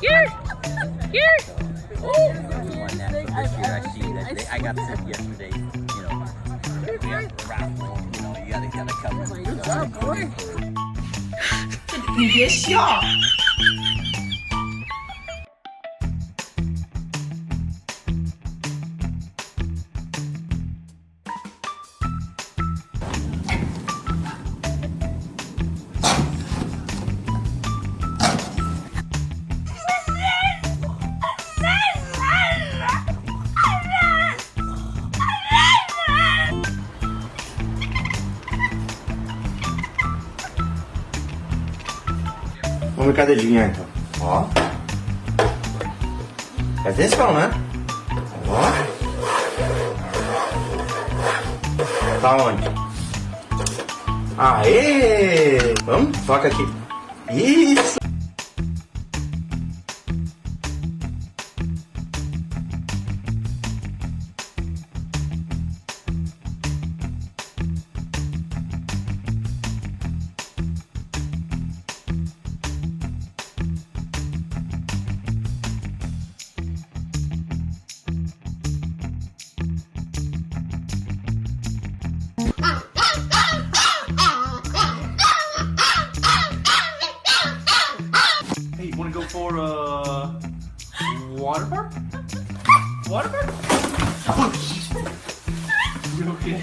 Here! Here! Won that. So this year I see that I got sick yesterday. You know, we have the raffle. You know, you gotta come. Good job, boy. 你别笑。Vamos brincar de adivinhar então. Ó. Presta atenção, né? Ó. Tá onde? Aê! Vamos? Toca aqui. Isso! Hey, you wanna go for water park? Water park? Oh, shit. You okay?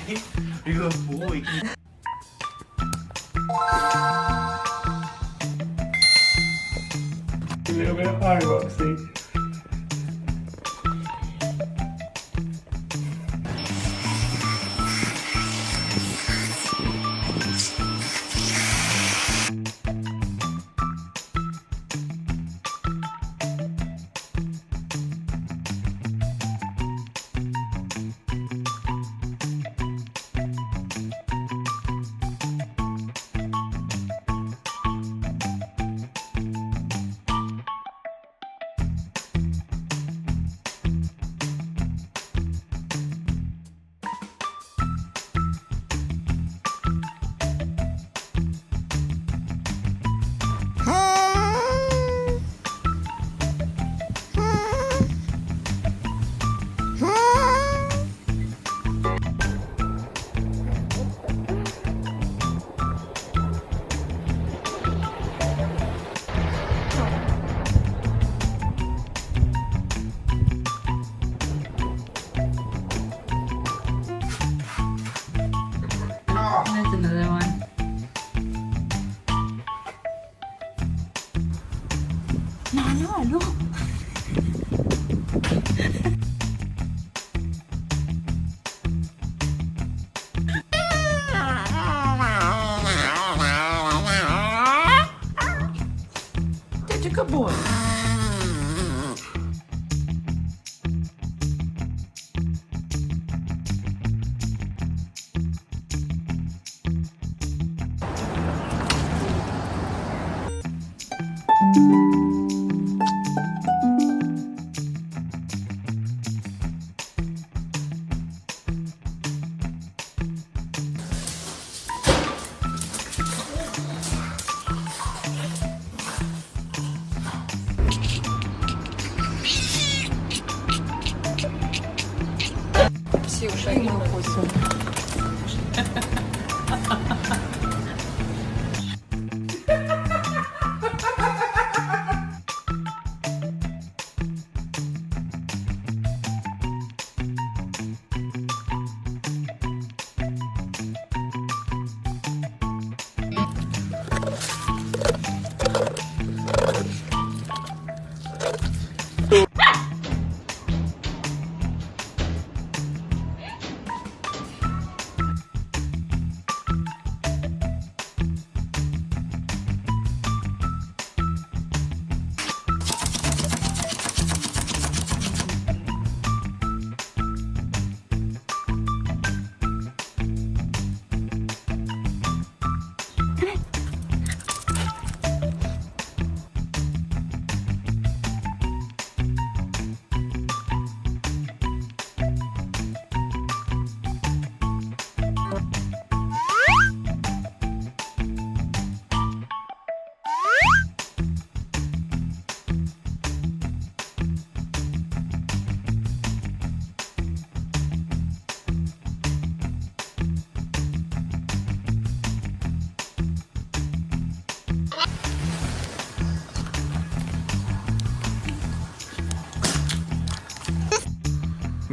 You a boy. A little bit of fireworks, see? That's another one. No, look. Such a good boy.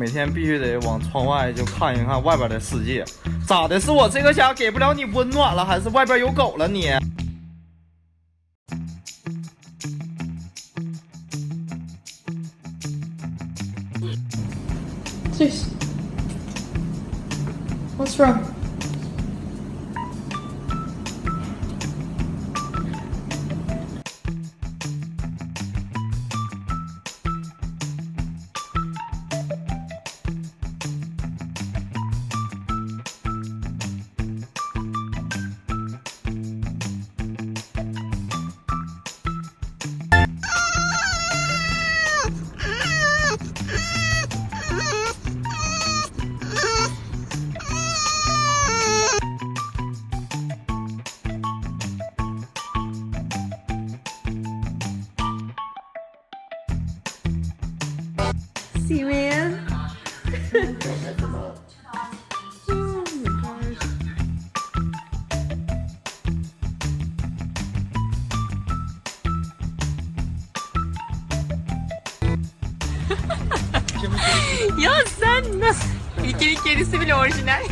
每天必须得往窗外就看一看外边的世界。咋的？是我这个家给不了你温暖了，还是外边有狗了你？ Sis. What's wrong? See, man. Ya sen nasıl? İlkinin kendisi bile orijinal.